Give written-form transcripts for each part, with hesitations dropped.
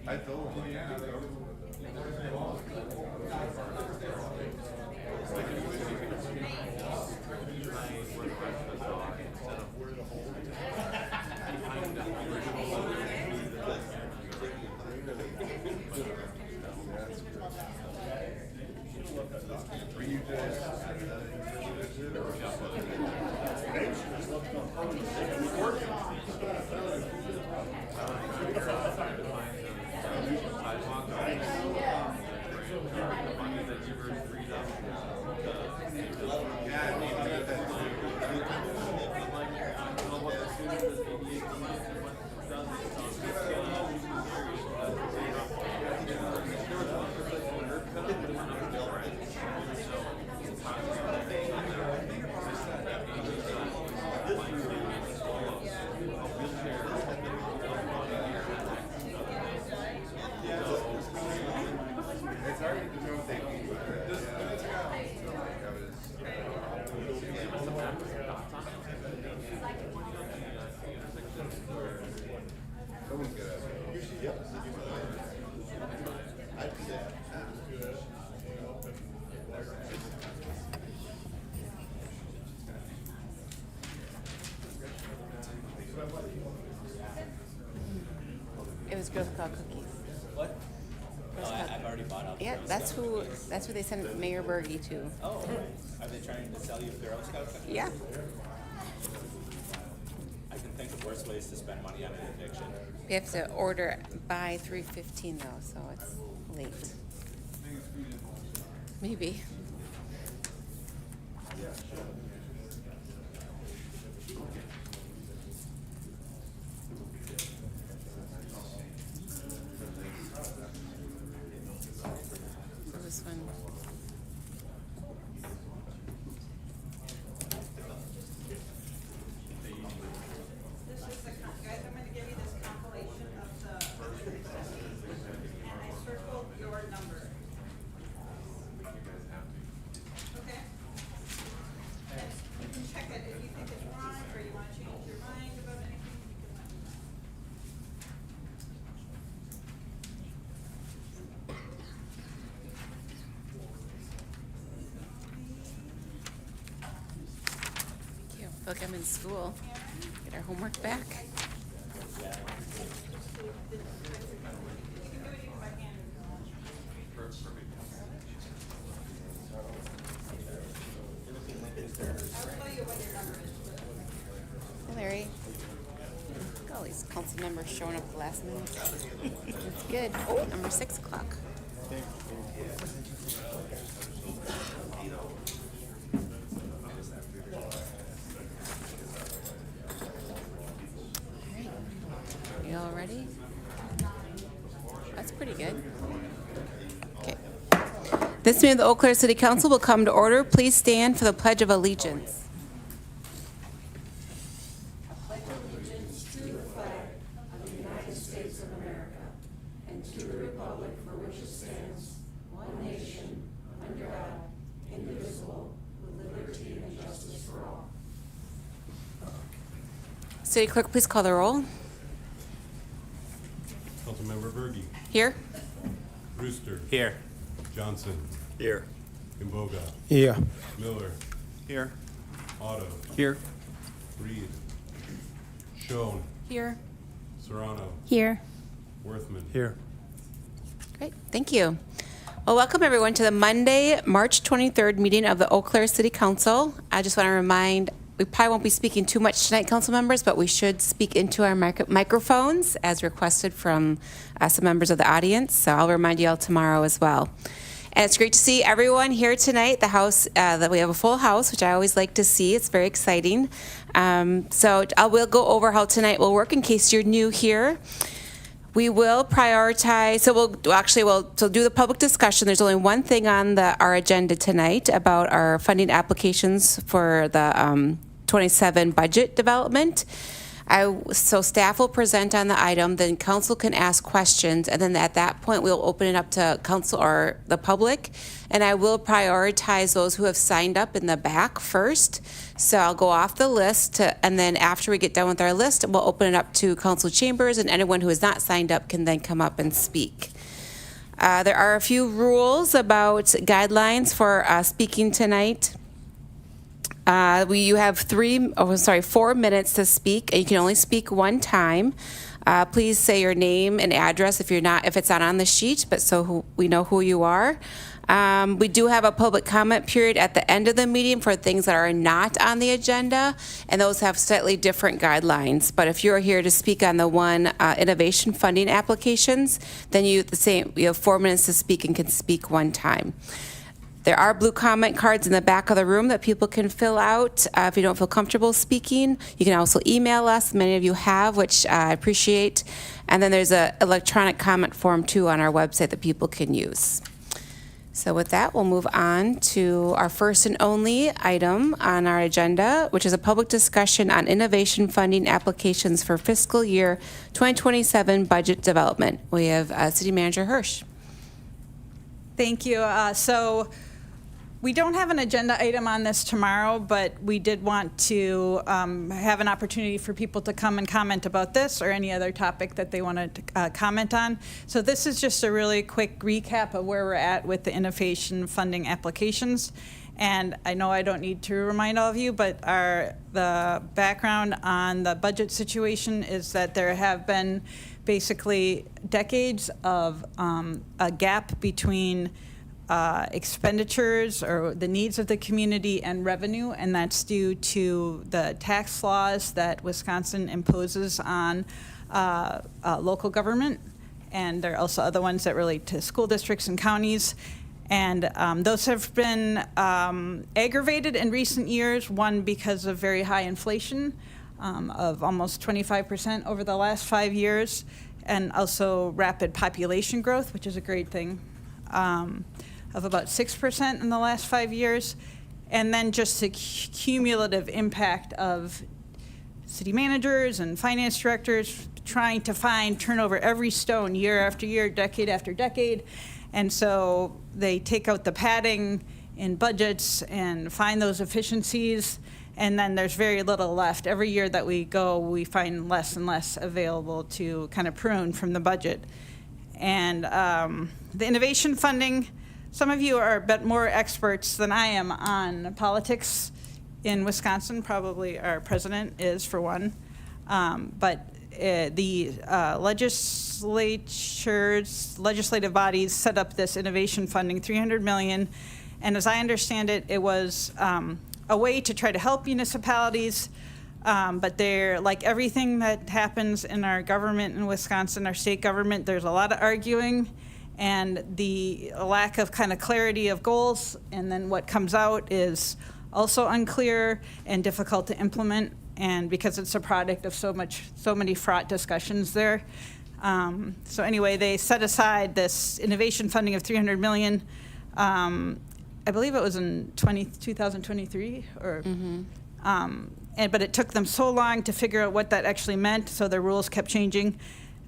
I told him, yeah. Were you just visit or? Yeah, maybe it's hard to know what they mean by that. Someone's gonna. Yep. I'd do that. It was Girl Scout cookies. What? Girl Oh, Scout. I've already bought out. the Yeah, Girl that's Scout. who they sent Mayor Berge to. Oh, right. Are they trying to sell you Girl Scout cookies? Yeah. I can think of worse ways to spend money on an addiction. We have to order by 3:15 though, so it's late. Maybe. So this one. Guys, I'm gonna give you this compilation of the, and I circled your number. Okay? And you can check it if you think it's wrong, or you wanna change your mind about anything, you can let me know. Thank you. Feel like I'm in school. Get our homework back. You can do it even by hand if you want. I'll tell you what your number is. Hey, Larry. Look at all these council members showing up at the last minute. That's good. Oh, number 6 o'clock. All right. You all ready? That's pretty good. Okay. This meeting of the Eau Claire City Council will come to order. Please stand for the Pledge of Allegiance. City Clerk, please call the roll. Councilmember Berge. Here. Brewster. Here. Johnson. Here. Imboga. Yeah. Miller. Here. Otto. Here. Reed. Schoen. Here. Serrano. Here. Worthman. Here. Great, thank you. Well, welcome everyone to the Monday, March 23rd meeting of the Eau Claire City Council. I just want to remind, we probably won't be speaking too much tonight, council members, but we should speak into our microphones as requested from some members of the audience. So I'll remind you all tomorrow as well. And it's great to see everyone here tonight. The house, that we have a full house, which I always like to see. It's very exciting. So I will go over how tonight will work in case you're new here. We will prioritize, so we'll do the public discussion. There's only one thing on our agenda tonight about our funding applications for the 27 budget development. So staff will present on the item, then council can ask questions, and then at that point, we'll open it up to council or the public. And I will prioritize those who have signed up in the back first. So I'll go off the list, and then after we get done with our list, we'll open it up to council chambers, and anyone who has not signed up can then come up and speak. There are a few rules about guidelines for speaking tonight. You have 4 minutes to speak, and you can only speak one time. Please say your name and address if it's not on the sheet, but we know who you are. We do have a public comment period at the end of the meeting for things that are not on the agenda, and those have slightly different guidelines. But if you're here to speak on the one innovation funding applications, then you have 4 minutes to speak and can speak one time. There are blue comment cards in the back of the room that people can fill out if you don't feel comfortable speaking. You can also email us. Many of you have, which I appreciate. And then there's an electronic comment form, too, on our website that people can use. So with that, we'll move on to our first and only item on our agenda, which is a public discussion on innovation funding applications for fiscal year 2027 budget development. We have City Manager Hirsch. Thank you. So we don't have an agenda item on this tomorrow, but we did want to have an opportunity for people to come and comment about this or any other topic that they want to comment on. So this is just a really quick recap of where we're at with the innovation funding applications. And I know I don't need to remind all of you, but the background on the budget situation is that there have been basically decades of a gap between expenditures or the needs of the community and revenue, and that's due to the tax laws that Wisconsin imposes on local government, and there are also other ones that relate to school districts and counties. And those have been aggravated in recent years, one because of very high inflation of almost 25% over the last 5 years, and also rapid population growth, which is a great thing, of about 6% in the last 5 years. And then just the cumulative impact of city managers and finance directors trying to turn over every stone year after year, decade after decade. And so they take out the padding in budgets and find those efficiencies, and then there's very little left. Every year that we go, we find less and less available to kind of prune from the budget. And the innovation funding, some of you are a bit more experts than I am on politics in Wisconsin. Probably our president is, for one. But the legislative bodies set up this innovation funding, $300 million. And as I understand it, it was a way to try to help municipalities. But they're, like everything that happens in our government in Wisconsin, our state government, there's a lot of arguing and the lack of kind of clarity of goals. And then what comes out is also unclear and difficult to implement. And because it's a product of so many fraught discussions there. So anyway, they set aside this innovation funding of $300 million. I believe it was in 2023, or, but it took them so long to figure out what that actually meant, so their rules kept changing.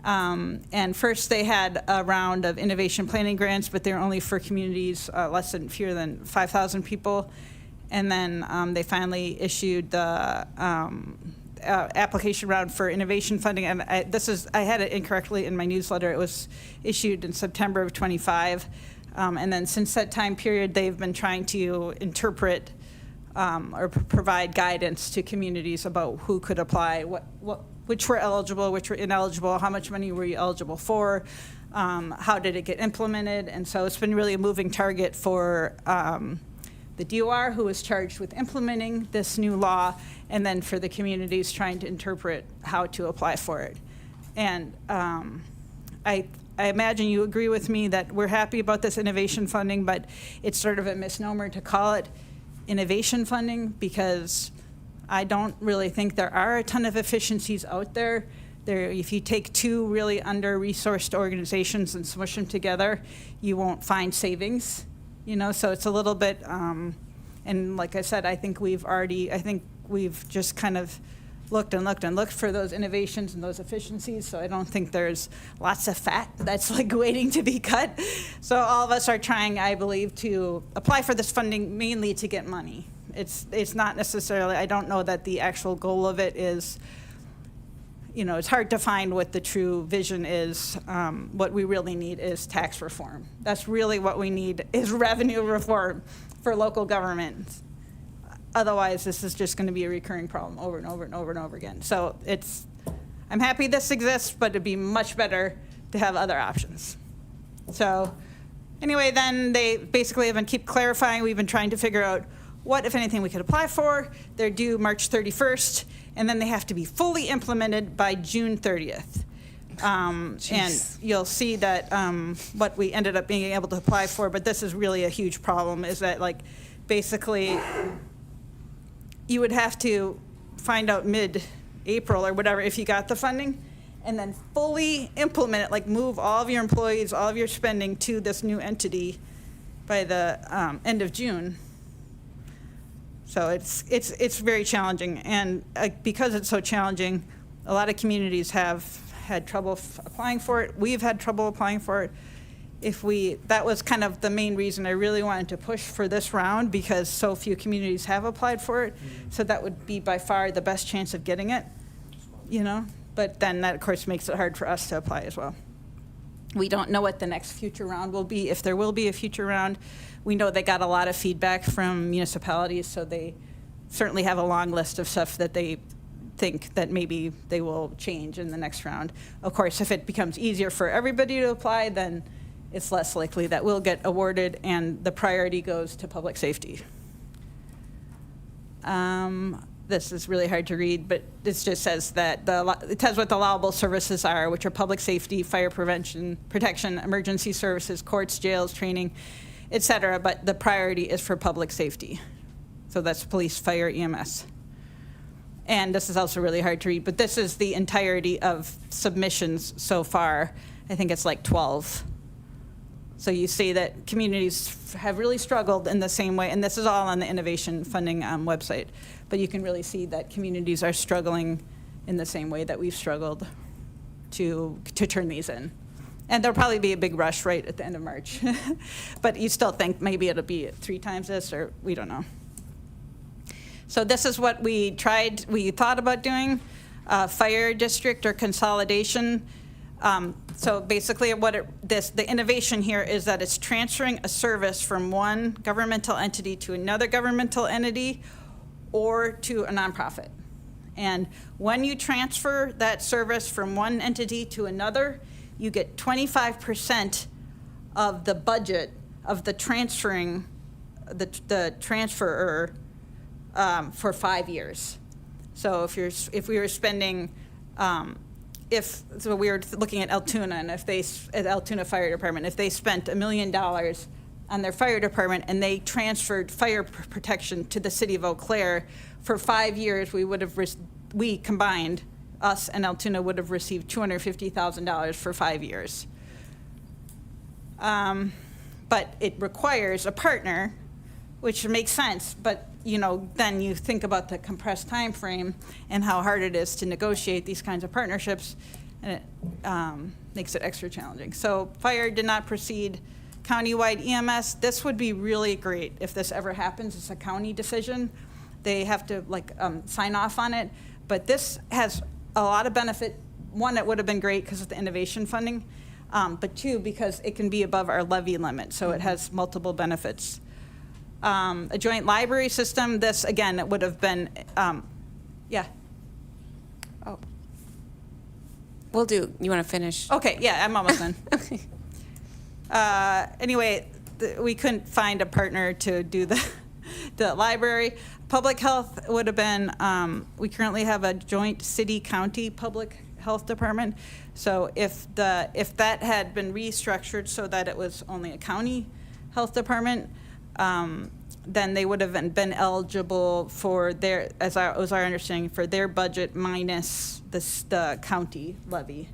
And first they had a round of innovation planning grants, but they were only for communities fewer than 5,000 people. And then they finally issued the application round for innovation funding. And I had it incorrectly in my newsletter. It was issued in September of 25. And then since that time period, they've been trying to interpret or provide guidance to communities about who could apply, which were eligible, which were ineligible, how much money were you eligible for, how did it get implemented. And so it's been really a moving target for the DOR, who was charged with implementing this new law, and then for the communities trying to interpret how to apply for it. And I imagine you agree with me that we're happy about this innovation funding, but it's sort of a misnomer to call it innovation funding, because I don't really think there are a ton of efficiencies out there. If you take two really under-resourced organizations and smush them together, you won't find savings. So it's a little bit, and like I said, I think we've just kind of looked and looked and looked for those innovations and those efficiencies, so I don't think there's lots of fat that's like waiting to be cut. So all of us are trying, I believe, to apply for this funding mainly to get money. It's not necessarily, I don't know that the actual goal of it is, you know, it's hard to find what the true vision is. What we really need is tax reform. That's really what we need, is revenue reform for local government. Otherwise, this is just going to be a recurring problem over and over and over and over again. So I'm happy this exists, but it'd be much better to have other options. So anyway, then they basically have been keep clarifying. We've been trying to figure out what, if anything, we could apply for. They're due March 31st, and then they have to be fully implemented by June 30th. And you'll see that what we ended up being able to apply for, but this is really a huge problem, is that like basically you would have to find out mid-April or whatever if you got the funding, and then fully implement it, like move all of your employees, all of your spending to this new entity by the end of June. So it's very challenging, and because it's so challenging, a lot of communities have had trouble applying for it. We've had trouble applying for it. That was kind of the main reason I really wanted to push for this round, because so few communities have applied for it. So that would be by far the best chance of getting it, you know? But then that, of course, makes it hard for us to apply as well. We don't know what the next future round will be, if there will be a future round. We know they got a lot of feedback from municipalities, so they certainly have a long list of stuff that they think that maybe they will change in the next round. Of course, if it becomes easier for everybody to apply, then it's less likely that we'll get awarded, and the priority goes to public safety. This is really hard to read, but this just says that it tells what the allowable services are, which are public safety, fire prevention, protection, emergency services, courts, jails, training, et cetera, but the priority is for public safety. So that's police, fire, EMS. And this is also really hard to read, but this is the entirety of submissions so far. I think it's like 12. So you see that communities have really struggled in the same way, and this is all on the innovation funding website, but you can really see that communities are struggling in the same way that we've struggled to turn these in. And there'll probably be a big rush right at the end of March. But you still think maybe it'll be 3 times this, or we don't know. So this is what we thought about doing, fire district or consolidation. So basically the innovation here is that it's transferring a service from one governmental entity to another governmental entity or to a nonprofit. And when you transfer that service from one entity to another, you get 25% of the budget of the transferring, the transferor for 5 years. So if we were spending, so we were looking at Altoona, and at Altoona Fire Department, if they spent $1 million on their fire department and they transferred fire protection to the city of Eau Claire, for 5 years we combined, us and Altoona would have received $250,000 for 5 years. But it requires a partner, which makes sense, but then you think about the compressed time frame and how hard it is to negotiate these kinds of partnerships, and it makes it extra challenging. So fire did not proceed. Countywide EMS, this would be really great if this ever happens. It's a county decision. They have to sign off on it, but this has a lot of benefit. One, it would have been great because of the innovation funding, but 2, because it can be above our levy limit, so it has multiple benefits. A joint library system, this, again, it would have been, yeah. Oh. We'll do, you want to finish? Okay, yeah, I'm almost done. Okay. Anyway, we couldn't find a partner to do the library. Public health would have been, we currently have a joint city-county public health department. So if that had been restructured so that it was only a county health department, then they would have been eligible for their, as our understanding, for their budget minus the county levy.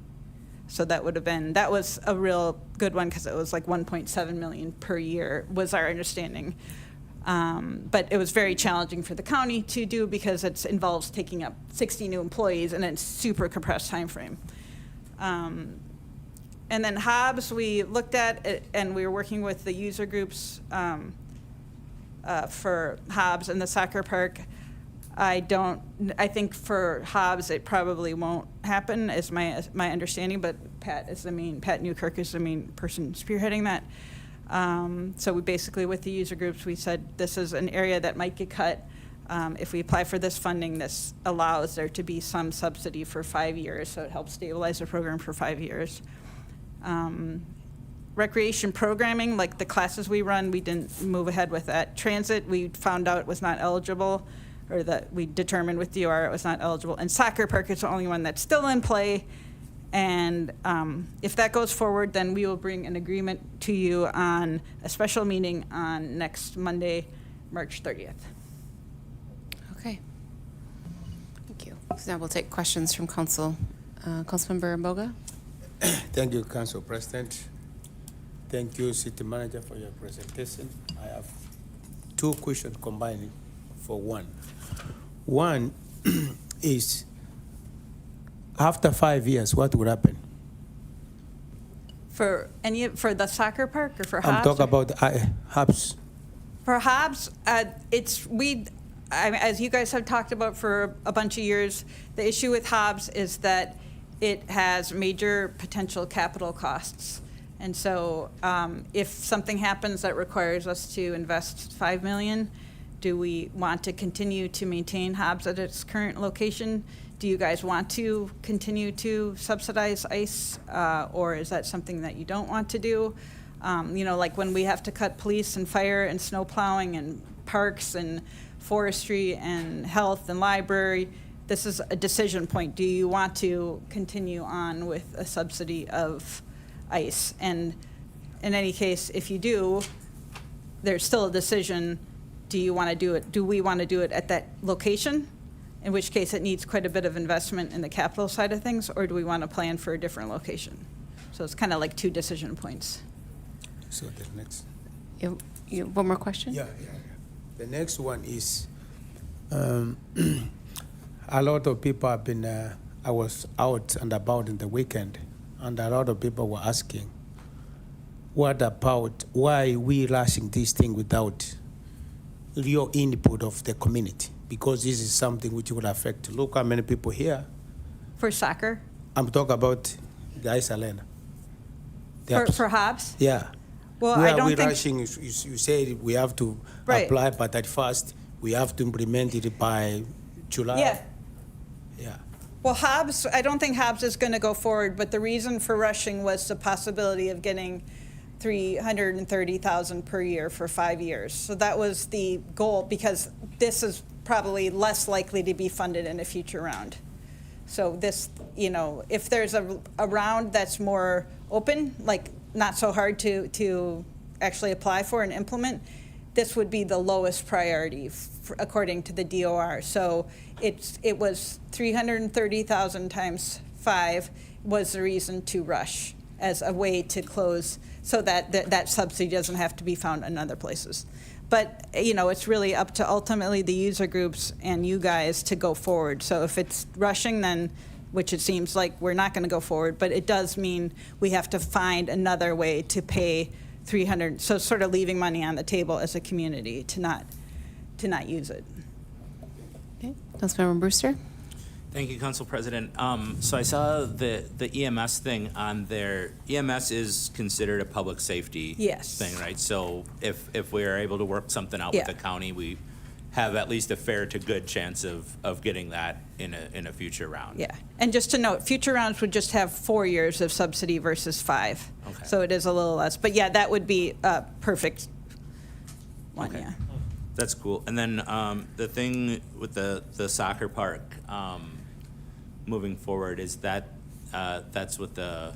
So that was a real good one because it was like 1.7 million per year was our understanding. But it was very challenging for the county to do because it involves taking up 60 new employees in a super compressed timeframe. And then Hobbs, we looked at it, and we were working with the user groups for Hobbs and the soccer park. I think for Hobbs, it probably won't happen, is my understanding, but Pat Newkirk is the main person spearheading that. So we basically, with the user groups, we said this is an area that might get cut. If we apply for this funding, this allows there to be some subsidy for 5 years, so it helps stabilize the program for 5 years. Recreation programming, like the classes we run, we didn't move ahead with that. Transit, we found out was not eligible, or that we determined with DOR it was not eligible. And soccer park is the only one that's still in play. And if that goes forward, then we will bring an agreement to you on a special meeting on next Monday, March 30th. Okay. Thank you. So now we'll take questions from council. Councilmember Mboga? Thank you, Council President. Thank you, City Manager, for your presentation. I have two questions combined for one. One is, after 5 years, what would happen? For the soccer park or for Hobbs? I'm talking about Hobbs. For Hobbs, as you guys have talked about for a bunch of years, the issue with Hobbs is that it has major potential capital costs. And so if something happens that requires us to invest $5 million, do we want to continue to maintain Hobbs at its current location? Do you guys want to continue to subsidize ICE, or is that something that you don't want to do? Like when we have to cut police and fire and snow plowing and parks and forestry and health and library, this is a decision point. Do you want to continue on with a subsidy of ICE? And in any case, if you do, there's still a decision. Do you want to do it? Do we want to do it at that location? In which case it needs quite a bit of investment in the capital side of things, or do we want to plan for a different location? So it's kind of like two decision points. So the next. You one more question? Yeah. The next one is, a lot of people have been, I was out and about in the weekend, and a lot of people were asking, what about, why we rushing this thing without your input of the community? Because this is something which will affect, look how many people here. For soccer? I'm talking about the Ice Arena. For Hobbs? Yeah. Well, Where I don't are we think. rushing? You say we have to Right. apply, but at first we have to implement it by July. Yeah. Yeah. Well, Hobbs, I don't think Hobbs is going to go forward, but the reason for rushing was the possibility of getting $330,000 per year for 5 years. So that was the goal, because this is probably less likely to be funded in a future round. So this, if there's a round that's more open, like not so hard to actually apply for and implement, this would be the lowest priority according to the DOR. So it was 330,000 times 5 was the reason to rush as a way to close, so that that subsidy doesn't have to be found in other places. But it's really up to ultimately the user groups and you guys to go forward. So if it's rushing, then, which it seems like we're not going to go forward, but it does mean we have to find another way to pay 300, so sort of leaving money on the table as a community to not use it. Okay. Councilmember Brewster? Thank you, Council President. So I saw the EMS thing on there. EMS is considered a public safety Yes. thing, right? So if we are able to work something out with Yeah. the county, we have at least a fair to good chance of getting that in a future round. Yeah, and just to note, future rounds would just have 4 years of subsidy versus 5. Okay. So it is a little less, but yeah, that would be a perfect one, Okay. yeah. That's cool. And then the thing with the soccer park, moving forward, is that that's with the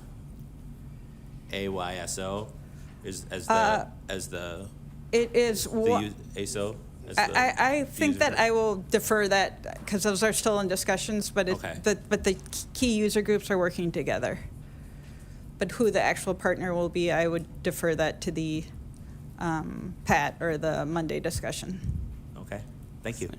AYSO as the It is, ASO? I think that I will defer that, because those are still in discussions, but Okay. but the key user groups are working together. But who the actual partner will be, I would defer that to the PAT, or the Monday discussion. Okay, thank you.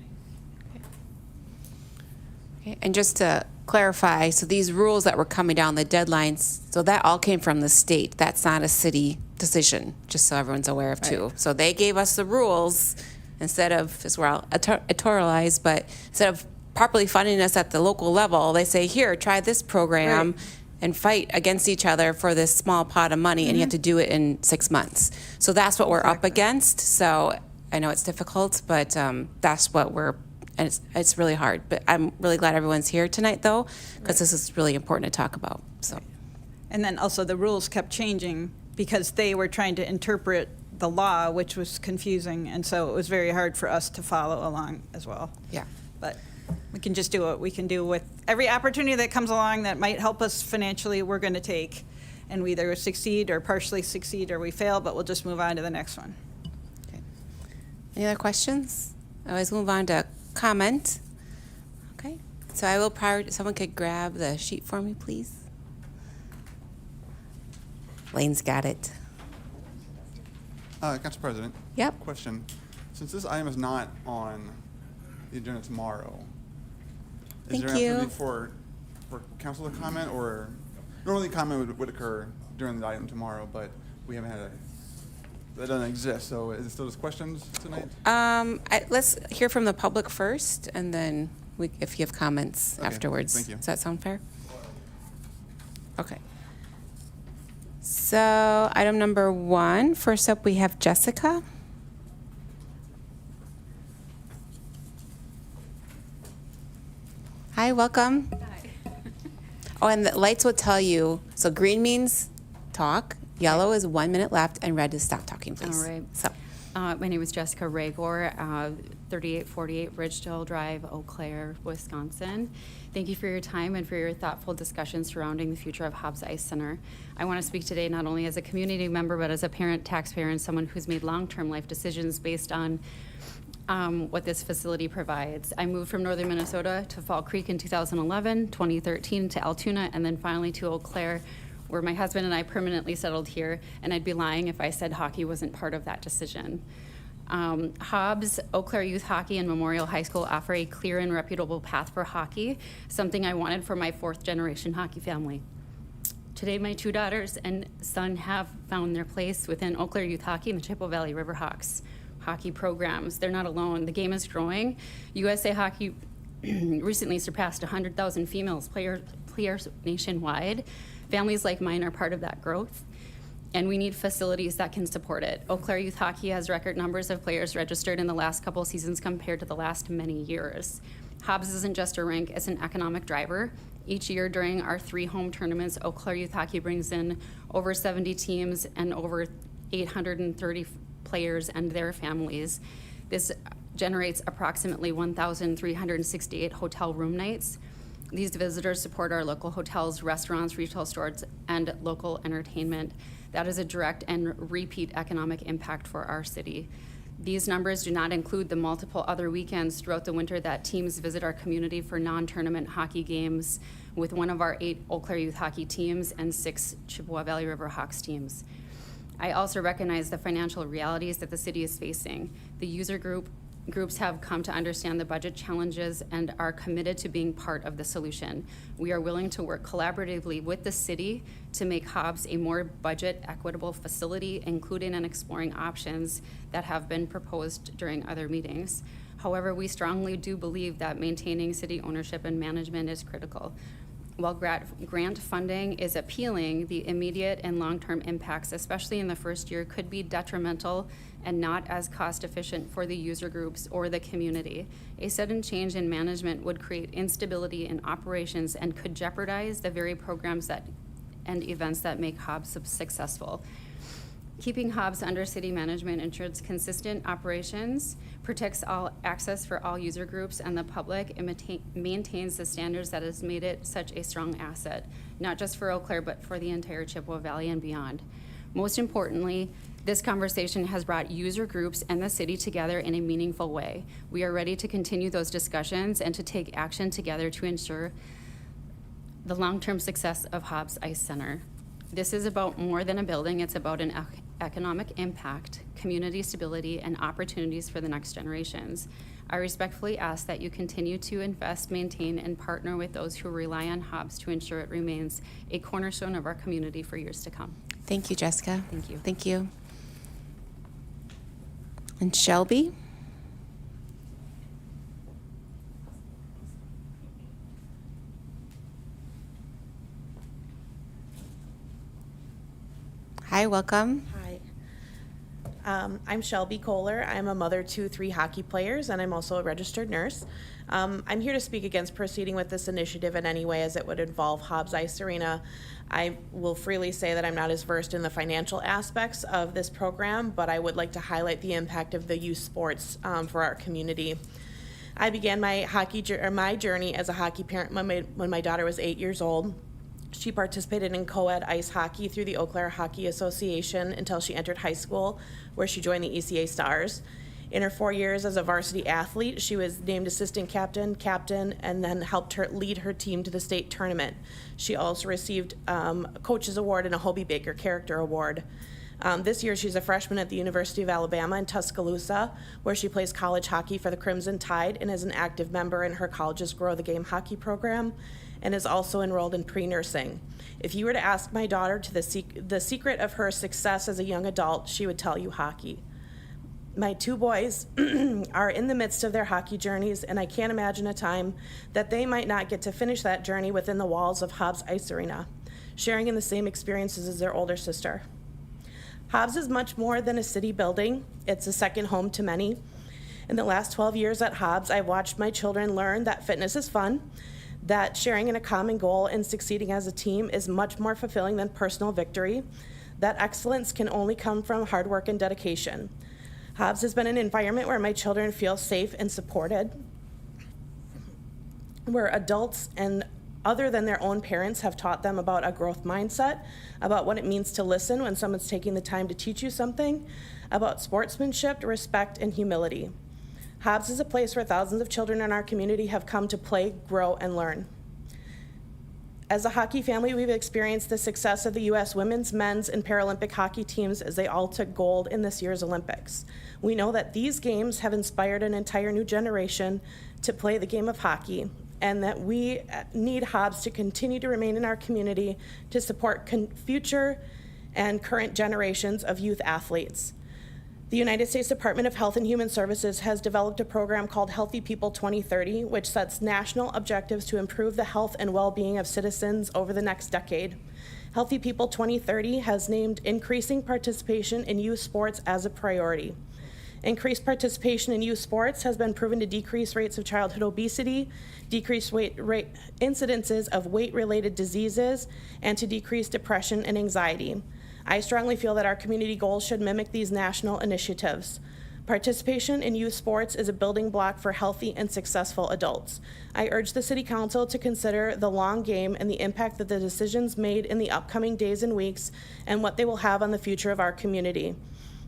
Okay, and just to clarify, so these rules that were coming down, the deadlines, so that all came from the state. That's not a city decision, just so everyone's aware of too. Right. So they gave us the rules instead of, as we're all editorialized, but instead of properly funding us at the local level, they say, here, try this program Right. and fight against each other for this small pot of money, and you have to do it in 6 months. So that's what we're up Exactly. against. So I know it's difficult, but that's what and it's really hard. But I'm really glad everyone's here tonight, though, because this is really important to talk about. So, And then also the rules kept changing because they were trying to interpret the law, which was confusing, and so it was very hard for us to follow along as well. yeah. But we can just do what we can do with every opportunity that comes along that might help us financially, we're going to take. And we either succeed or partially succeed or we fail, but we'll just move on to the next one. Okay. Any other questions? Always move on to comment. Okay. So I will someone could grab the sheet for me, please. Lane's got it. Council President. Yep. Question. Since this item is not on the agenda tomorrow, is Thank there an you. opportunity for council to comment, or normally comment would occur during the item tomorrow, but we haven't had that doesn't exist. So is it still just questions tonight? Let's hear from the public first, and then if you have comments Okay, afterwards. thank you. Does that sound fair? Okay. So item number 1, first up we have Jessica. Hi, welcome. Oh, and the lights will tell you, so green means talk, yellow is 1 minute left, and red is stop talking, please. All right. So, My name is Jessica Ragor, 3848 Ridgedale Drive, Eau Claire, Wisconsin. Thank you for your time and for your thoughtful discussion surrounding the future of Hobbs Ice Center. I want to speak today not only as a community member, but as a parent, taxpayer, and someone who's made long-term life decisions based on what this facility provides. I moved from northern Minnesota to Fall Creek in 2011, 2013 to Altoona, and then finally to Eau Claire, where my husband and I permanently settled here, and I'd be lying if I said hockey wasn't part of that decision. Hobbs, Eau Claire Youth Hockey, and Memorial High School offer a clear and reputable path for hockey, something I wanted for my 4th-generation hockey family. Today, my 2 daughters and son have found their place within Eau Claire Youth Hockey and the Chippewa Valley Riverhawks hockey programs. They're not alone. The game is growing. USA Hockey recently surpassed 100,000 females players nationwide. Families like mine are part of that growth, and we need facilities that can support it. Eau Claire Youth Hockey has record numbers of players registered in the last couple seasons compared to the last many years. Hobbs isn't just a rink, it's an economic driver. Each year during our 3 home tournaments, Eau Claire Youth Hockey brings in over 70 teams and over 830 players and their families. This generates approximately 1,368 hotel room nights. These visitors support our local hotels, restaurants, retail stores, and local entertainment. That is a direct and repeat economic impact for our city. These numbers do not include the multiple other weekends throughout the winter that teams visit our community for non-tournament hockey games with one of our 8 Eau Claire Youth Hockey teams and 6 Chippewa Valley Riverhawks teams. I also recognize the financial realities that the city is facing. The user groups have come to understand the budget challenges and are committed to being part of the solution. We are willing to work collaboratively with the city to make Hobbs a more budget equitable facility, including and exploring options that have been proposed during other meetings. However, we strongly do believe that maintaining city ownership and management is critical. While grant funding is appealing, the immediate and long-term impacts, especially in the first year, could be detrimental and not as cost-efficient for the user groups or the community. A sudden change in management would create instability in operations and could jeopardize the very programs and events that make Hobbs successful. Keeping Hobbs under city management ensures consistent operations, protects all access for all user groups and the public, and maintains the standards that has made it such a strong asset, not just for Eau Claire, but for the entire Chippewa Valley and beyond. Most importantly, this conversation has brought user groups and the city together in a meaningful way. We are ready to continue those discussions and to take action together to ensure the long-term success of Hobbs Ice Center. This is about more than a building, it's about an economic impact, community stability, and opportunities for the next generations. I respectfully ask that you continue to invest, maintain, and partner with those who rely on Hobbs to ensure it remains a cornerstone of our community for years to come. Thank you, Jessica. Thank you. Thank you. And Shelby? Hi, welcome. Hi. I'm Shelby Kohler. I'm a mother to 3 hockey players, and I'm also a registered nurse. I'm here to speak against proceeding with this initiative in any way as it would involve Hobbs Ice Arena. I will freely say that I'm not as versed in the financial aspects of this program, but I would like to highlight the impact of the youth sports for our community. I began my journey as a hockey parent when my daughter was 8 years old. She participated in co-ed ice hockey through the Eau Claire Hockey Association until she entered high school, where she joined the ECA Stars. In her 4 years as a varsity athlete, she was named assistant captain, and then helped her lead her team to the state tournament. She also received a Coach's Award and a Hobie Baker Character Award. This year, she's a freshman at the University of Alabama in Tuscaloosa, where she plays college hockey for the Crimson Tide and is an active member in her college's Grow the Game hockey program, and is also enrolled in pre-nursing. If you were to ask my daughter the secret of her success as a young adult, she would tell you hockey. My 2 boys are in the midst of their hockey journeys, and I can't imagine a time that they might not get to finish that journey within the walls of Hobbs Ice Arena, sharing in the same experiences as their older sister. Hobbs is much more than a city building. It's a second home to many. In the last 12 years at Hobbs, I've watched my children learn that fitness is fun, that sharing in a common goal and succeeding as a team is much more fulfilling than personal victory, that excellence can only come from hard work and dedication. Hobbs has been an environment where my children feel safe and supported, where adults and other than their own parents have taught them about a growth mindset, about what it means to listen when someone's taking the time to teach you something, about sportsmanship, respect, and humility. Hobbs is a place where thousands of children in our community have come to play, grow, and learn. As a hockey family, we've experienced the success of the U.S. women's, men's, and Paralympic hockey teams as they all took gold in this year's Olympics. We know that these games have inspired an entire new generation to play the game of hockey, and that we need Hobbs to continue to remain in our community to support future and current generations of youth athletes. The United States Department of Health and Human Services has developed a program called Healthy People 2030, which sets national objectives to improve the health and well-being of citizens over the next decade. Healthy People 2030 has named increasing participation in youth sports as a priority. Increased participation in youth sports has been proven to decrease rates of childhood obesity, decrease incidences of weight-related diseases, and to decrease depression and anxiety. I strongly feel that our community goals should mimic these national initiatives. Participation in youth sports is a building block for healthy and successful adults. I urge the City Council to consider the long game and the impact that the decisions made in the upcoming days and weeks and what they will have on the future of our community.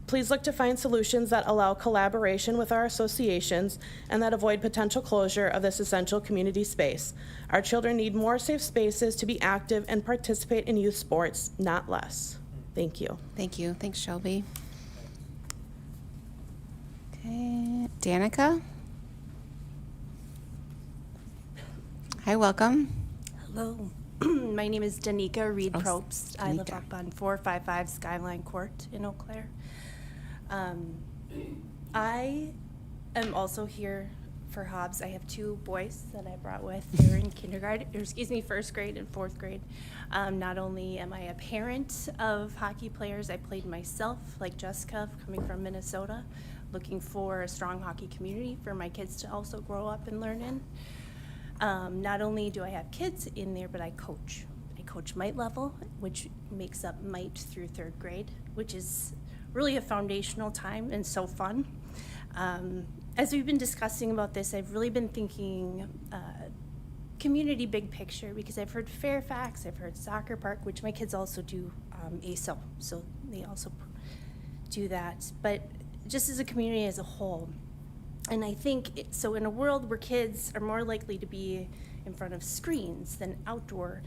Please look to find solutions that allow collaboration with our associations and that avoid potential closure of this essential community space. Our children need more safe spaces to be active and participate in youth sports, not less. Thank you. Thank you. Thanks, Shelby. Okay, Danica? Hi, welcome. Hello, my name is Danica Reed Oh, Probst. I live Danica. up on 455 Skyline Court in Eau Claire. I am also here for Hobbs. I have 2 boys that I brought with. They're in first grade and 4th grade. Not only am I a parent of hockey players, I played myself, like Jessica, coming from Minnesota, looking for a strong hockey community for my kids to also grow up and learn in. Not only do I have kids in there, but I coach. I coach Mite level, which makes up Mite through 3rd grade, which is really a foundational time and so fun. As we've been discussing about this, I've really been thinking community big picture, because I've heard Fairfax, I've heard Soccer Park, which my kids also do ASO, so they also do that. But just as a community as a whole, and I think, so in a world where kids are more likely to be in front of screens than outdoor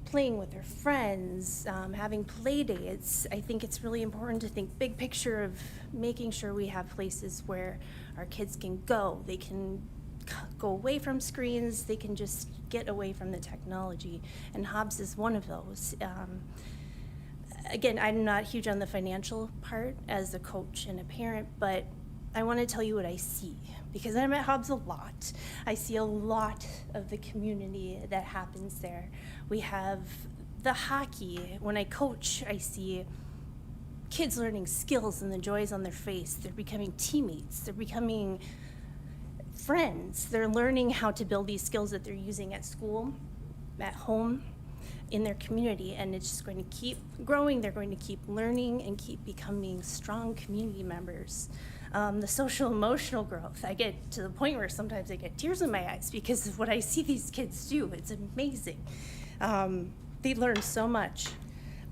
playing with their friends, having play dates. I think it's really important to think big picture of making sure we have places where our kids can go. They can go away from screens. They can just get away from the technology. And Hobbs is one of those. Again, I'm not huge on the financial part as a coach and a parent, but I want to tell you what I see, because I'm at Hobbs a lot. I see a lot of the community that happens there. We have the hockey. When I coach, I see kids learning skills and the joys on their face. They're becoming teammates. They're becoming friends. They're learning how to build these skills that they're using at school, at home, in their community, and it's just going to keep growing. They're going to keep learning and keep becoming strong community members. The social emotional growth, I get to the point where sometimes I get tears in my eyes because of what I see these kids do. It's amazing. They learn so much.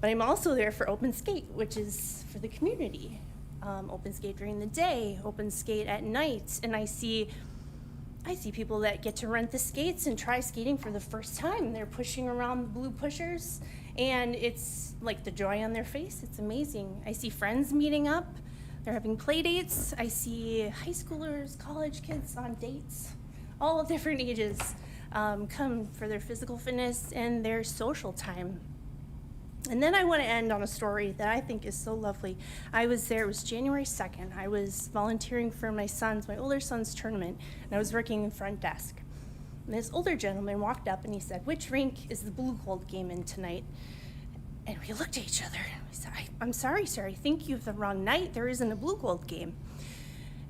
But I'm also there for Open Skate, which is for the community. Open Skate during the day, Open Skate at night, and I see people that get to rent the skates and try skating for the first time. They're pushing around the blue pushers, and it's like the joy on their face. It's amazing. I see friends meeting up. They're having play dates. I see high schoolers, college kids on dates, all different ages, come for their physical fitness and their social time. And then I want to end on a story that I think is so lovely. I was there, it was January 2nd. I was volunteering for my older son's tournament, and I was working in front desk. And this older gentleman walked up and he said, "Which rink is the Blue Gold game in tonight?" And we looked at each other. We said, I'm sorry, sir, I think you have the wrong night. There isn't a Blue Gold game.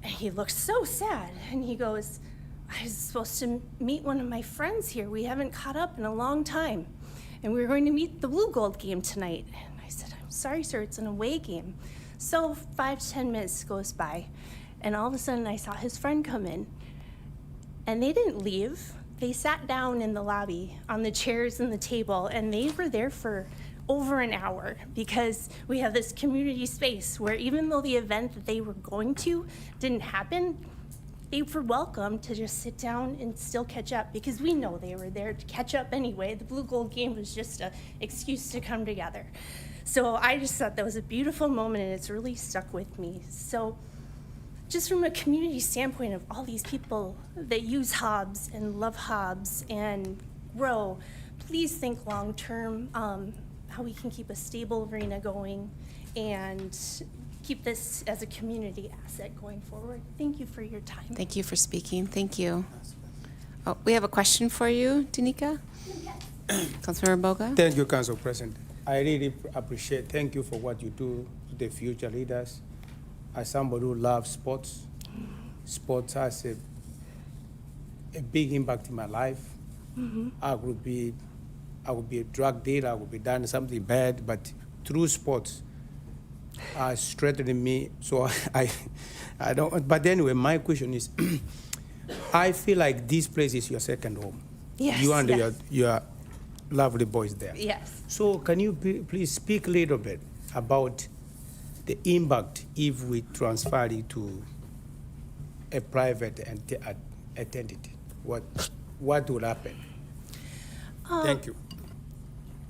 And he looked so sad, and he goes, "I was supposed to meet one of my friends here. We haven't caught up in a long time. And we were going to meet the Blue Gold game tonight." And I said, "I'm sorry, sir, it's an away game." So 5 to 10 minutes goes by, and all of a sudden I saw his friend come in. And they didn't leave. They sat down in the lobby on the chairs and the table, and they were there for over an hour, because we have this community space where even though the event that they were going to didn't happen, they were welcome to just sit down and still catch up, because we know they were there to catch up anyway. The Blue Gold game was just an excuse to come together. So I just thought that was a beautiful moment, and it's really stuck with me. So just from a community standpoint of all these people that use Hobbs and love Hobbs and grow, please think long-term, how we can keep a stable arena going and keep this as a community asset going forward. Thank you for your time. Thank you for speaking. Thank you. Oh, we have a question for you, Danica. Councilmember Boga. Thank you, Council President. I really appreciate, thank you for what you do to the future leaders. As somebody who loves sports, sports has a big impact in my life. Mm-hmm. I would be a drug dealer, I would be done something bad, but through sports, strengthening me. So I don't, but anyway, my question is, I feel like this place is your second home. Yes, You and yes. your lovely boys there. Yes. So can you please speak a little bit about the impact if we transfer it to a private entity? What would happen? Thank you.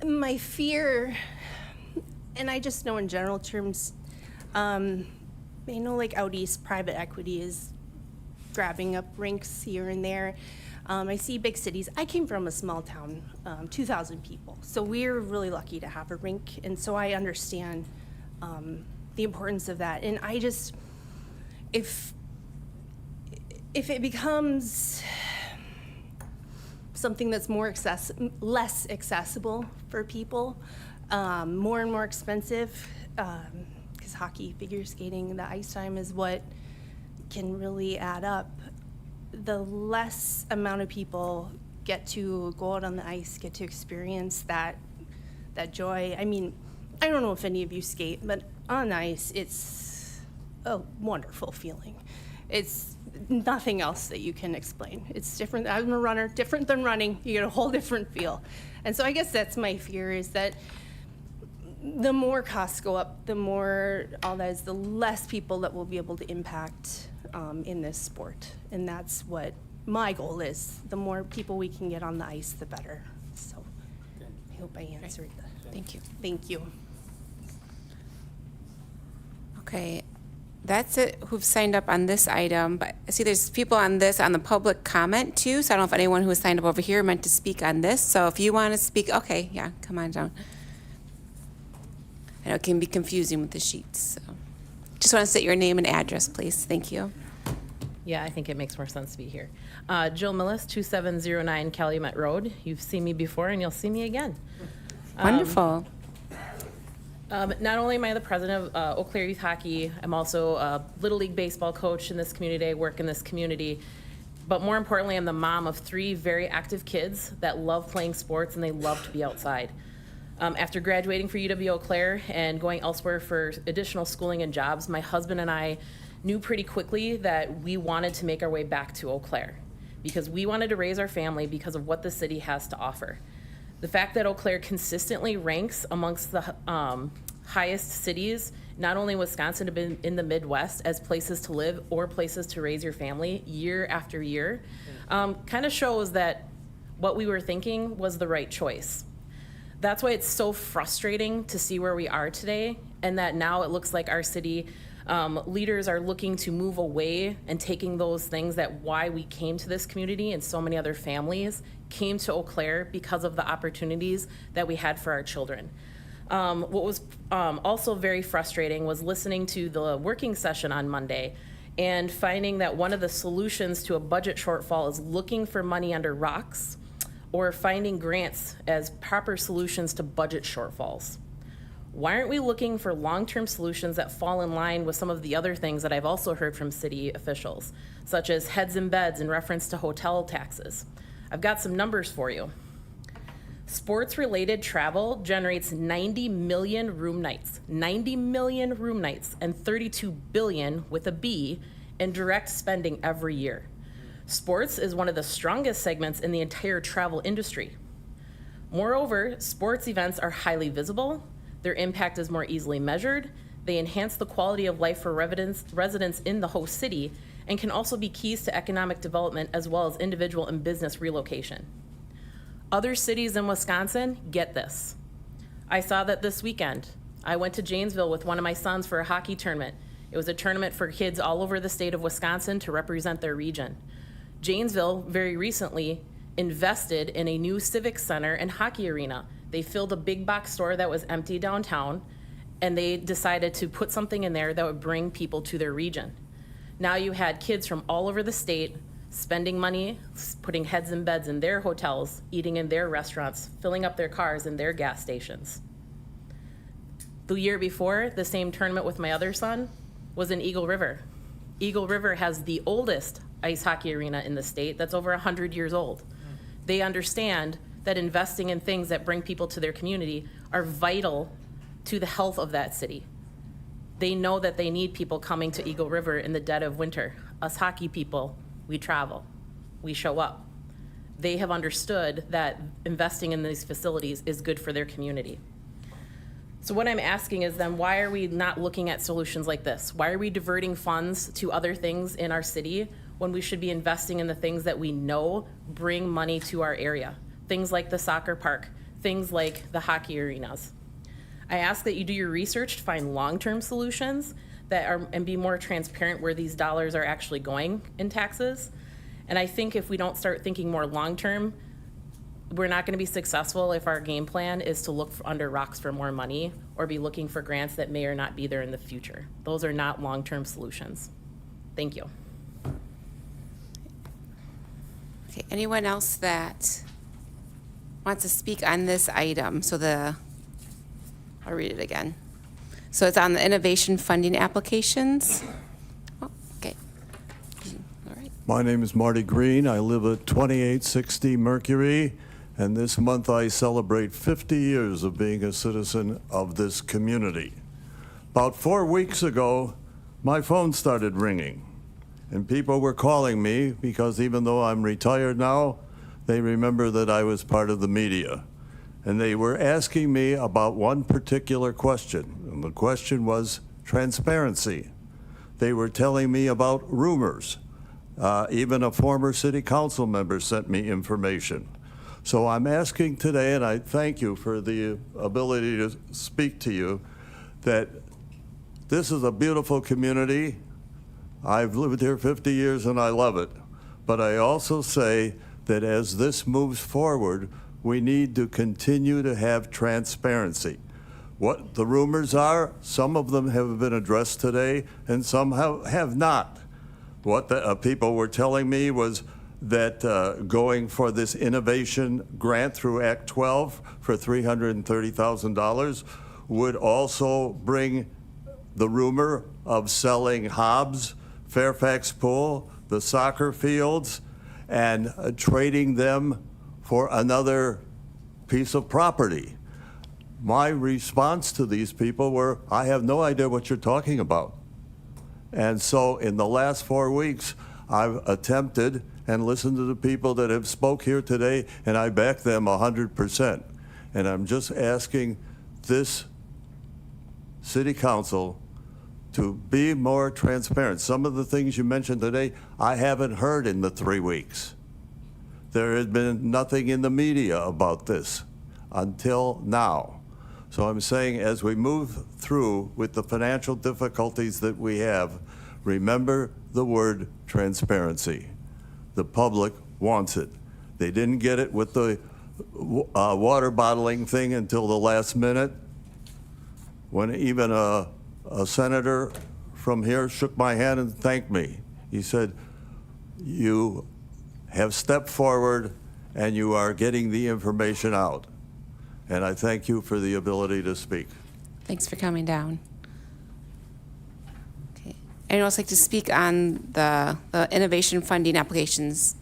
My fear, and I just know in general terms, I know like out east, private equity is grabbing up rinks here and there. I see big cities. I came from a small town, 2,000 people. So we're really lucky to have a rink. And so I understand the importance of that. And I just, if it becomes something that's less accessible for people, more and more expensive, because hockey, figure skating, the ice time is what can really add up. The less amount of people get to go out on the ice, get to experience that joy. I mean, I don't know if any of you skate, but on ice, it's a wonderful feeling. It's nothing else that you can explain. It's different. I'm a runner, different than running. You get a whole different feel. And so I guess that's my fear, is that the more costs go up, the more all that is, the less people that will be able to impact in this sport. And that's what my goal is. The more people we can get on the ice, the better. So I hope I answered that. Thank you. Thank you. Okay, that's it who've signed up on this item, but I see there's people on this on the public comment too, so I don't know if anyone who has signed up over here meant to speak on this, so if you want to speak, okay, yeah, come on down. I know it can be confusing with the sheets, so. Just want to state your name and address, please, thank you. Yeah, I think it makes more sense to be here. Jill Millis, 2709 Calumet Road. You've seen me before and you'll see me again. Wonderful. Not only am I the president of Eau Claire Youth Hockey, I'm also a Little League baseball coach in this community. I work in this community. But more importantly, I'm the mom of 3 very active kids that love playing sports and they love to be outside. After graduating for UW Eau Claire and going elsewhere for additional schooling and jobs, my husband and I knew pretty quickly that we wanted to make our way back to Eau Claire because we wanted to raise our family because of what the city has to offer. The fact that Eau Claire consistently ranks amongst the highest cities, not only in Wisconsin, but in the Midwest, as places to live or places to raise your family year after year, kind of shows that what we were thinking was the right choice. That's why it's so frustrating to see where we are today, and that now it looks like our city leaders are looking to move away and taking those things that why we came to this community and so many other families came to Eau Claire because of the opportunities that we had for our children. What was also very frustrating was listening to the working session on Monday and finding that one of the solutions to a budget shortfall is looking for money under rocks or finding grants as proper solutions to budget shortfalls. Why aren't we looking for long-term solutions that fall in line with some of the other things that I've also heard from city officials, such as heads and beds in reference to hotel taxes? I've got some numbers for you. Sports-related travel generates 90 million room nights, 90 million room nights, and 32 billion with a B in direct spending every year. Sports is one of the strongest segments in the entire travel industry. Moreover, sports events are highly visible, their impact is more easily measured, they enhance the quality of life for residents in the host city, and can also be keys to economic development as well as individual and business relocation. Other cities in Wisconsin get this. I saw that this weekend. I went to Janesville with one of my sons for a hockey tournament. It was a tournament for kids all over the state of Wisconsin to represent their region. Janesville very recently invested in a new civic center and hockey arena. They filled a big box store that was empty downtown, and they decided to put something in there that would bring people to their region. Now you had kids from all over the state spending money, putting heads and beds in their hotels, eating in their restaurants, filling up their cars in their gas stations. The year before, the same tournament with my other son was in Eagle River. Eagle River has the oldest ice hockey arena in the state that's over 100 years old. They understand that investing in things that bring people to their community are vital to the health of that city. They know that they need people coming to Eagle River in the dead of winter. Us hockey people, we travel, we show up. They have understood that investing in these facilities is good for their community. So what I'm asking is then, why are we not looking at solutions like this? Why are we diverting funds to other things in our city when we should be investing in the things that we know bring money to our area? Things like the soccer park, things like the hockey arenas. I ask that you do your research to find long-term solutions that are, and be more transparent where these dollars are actually going in taxes. And I think if we don't start thinking more long-term, we're not gonna be successful if our game plan is to look under rocks for more money or be looking for grants that may or not be there in the future. Those are not long-term solutions. Thank you. Okay, anyone else that wants to speak on this item? I'll read it again. So it's on the innovation funding applications. Oh, okay. All right. My name is Marty Green. I live at 2860 Mercury, and this month I celebrate 50 years of being a citizen of this community. About 4 weeks ago, my phone started ringing, and people were calling me because even though I'm retired now, they remember that I was part of the media. And they were asking me about one particular question, and the question was transparency. They were telling me about rumors. Even a former city council member sent me information. So I'm asking today, and I thank you for the ability to speak to you, that this is a beautiful community. I've lived here 50 years and I love it. But I also say that as this moves forward, we need to continue to have transparency. What the rumors are, some of them have been addressed today and some have not. What the people were telling me was that going for this innovation grant through Act 12 for $330,000 would also bring the rumor of selling Hobbs, Fairfax Pool, the soccer fields, and trading them for another piece of property. My response to these people were, I have no idea what you're talking about. And so in the last 4 weeks, I've attempted and listened to the people that have spoke here today, and I back them 100%. And I'm just asking this city council to be more transparent. Some of the things you mentioned today, I haven't heard in the 3 weeks. There has been nothing in the media about this until now. So I'm saying as we move through with the financial difficulties that we have, remember the word transparency. The public wants it. They didn't get it with the water bottling thing until the last minute, when even a senator from here shook my hand and thanked me. He said, you have stepped forward and you are getting the information out. And I thank you for the ability to speak. Thanks for coming down. Okay. Anyone else like to speak on the innovation funding applications?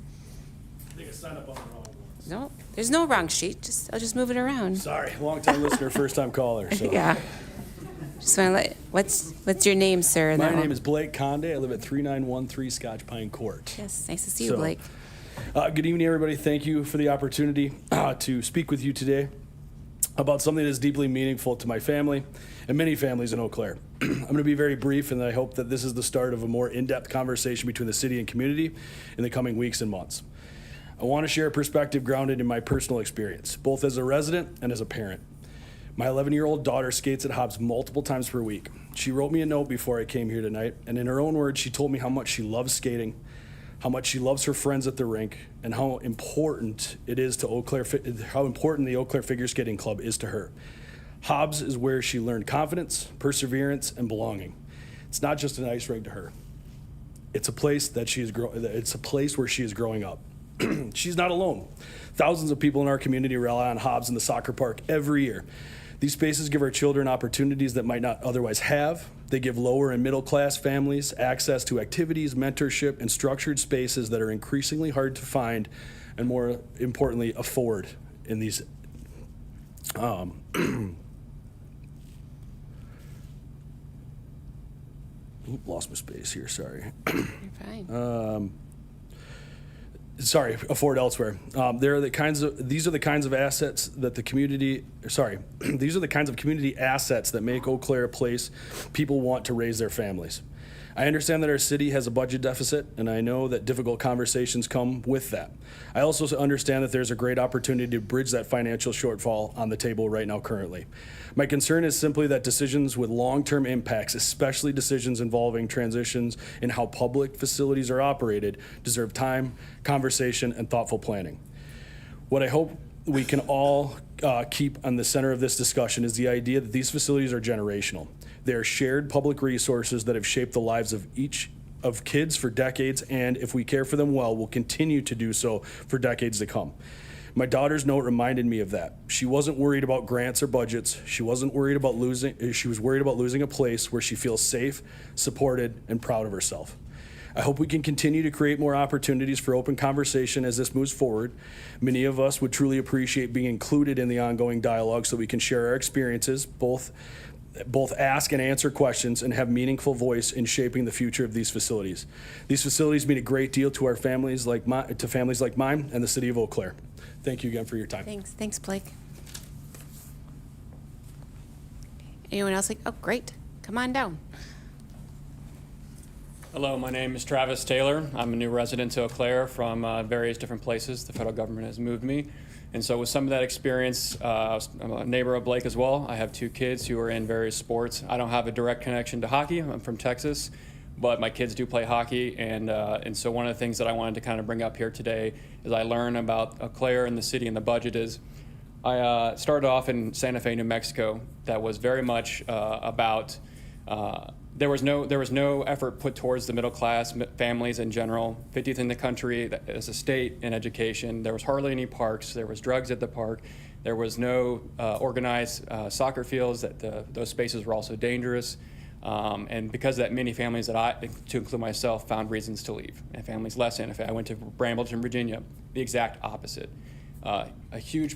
I think I signed up on the wrong ones. No, there's no wrong sheet. I'll just move it around. Sorry, long-time listener, first-time caller. So. Yeah. Just want to let, what's your name, sir? And My then name is Blake Conde. I live at 3913 Scotch Pine Court. Yes, nice to see you, So, Blake. Good evening, everybody. Thank you for the opportunity to speak with you today about something that is deeply meaningful to my family and many families in Eau Claire. I'm going to be very brief, and I hope that this is the start of a more in-depth conversation between the city and community in the coming weeks and months. I want to share a perspective grounded in my personal experience, both as a resident and as a parent. My 11-year-old daughter skates at Hobbs multiple times per week. She wrote me a note before I came here tonight, and in her own words, she told me how much she loves skating, how much she loves her friends at the rink, and how important it is to Eau Claire, how important the Eau Claire Figure Skating Club is to her. Hobbs is where she learned confidence, perseverance, and belonging. It's not just an ice rink to her. It's a place that it's a place where she is growing up. She's not alone. Thousands of people in our community rely on Hobbs and the soccer park every year. These spaces give our children opportunities that might not otherwise have. They give lower and middle class families access to activities, mentorship, and structured spaces that are increasingly hard to find and, more importantly, afford in these lost my space here, sorry. You're fine. Afford elsewhere. These are the kinds of assets that the community, these are the kinds of community assets that make Eau Claire a place people want to raise their families. I understand that our city has a budget deficit, and I know that difficult conversations come with that. I also understand that there's a great opportunity to bridge that financial shortfall on the table right now currently. My concern is simply that decisions with long-term impacts, especially decisions involving transitions in how public facilities are operated, deserve time, conversation, and thoughtful planning. What I hope we can all keep on the center of this discussion is the idea that these facilities are generational. They are shared public resources that have shaped the lives of each of kids for decades, and if we care for them well, will continue to do so for decades to come. My daughter's note reminded me of that. She wasn't worried about grants or budgets. She was worried about losing a place where she feels safe, supported, and proud of herself. I hope we can continue to create more opportunities for open conversation as this moves forward. Many of us would truly appreciate being included in the ongoing dialogue so we can share our experiences, both ask and answer questions, and have meaningful voice in shaping the future of these facilities. These facilities mean a great deal to our families like mine and the city of Eau Claire. Thank you again for your time. Thanks, Blake. Anyone else oh, great. Come on down. Hello, my name is Travis Taylor. I'm a new resident to Eau Claire from various different places. The federal government has moved me. And so with some of that experience, I'm a neighbor of Blake as well. I have 2 kids who are in various sports. I don't have a direct connection to hockey. I'm from Texas, but my kids do play hockey. And so one of the things that I wanted to kind of bring up here today as I learn about Eau Claire and the city and the budget is I started off in Santa Fe, New Mexico. That was very much about there was no effort put towards the middle class families in general. 50th in the country as a state in education. There was hardly any parks. There was drugs at the park. There was no organized soccer fields. Those spaces were also dangerous. And because of that, many families to include myself, found reasons to leave. And families left Santa Fe. I went to Brambleton, Virginia. The exact opposite. A huge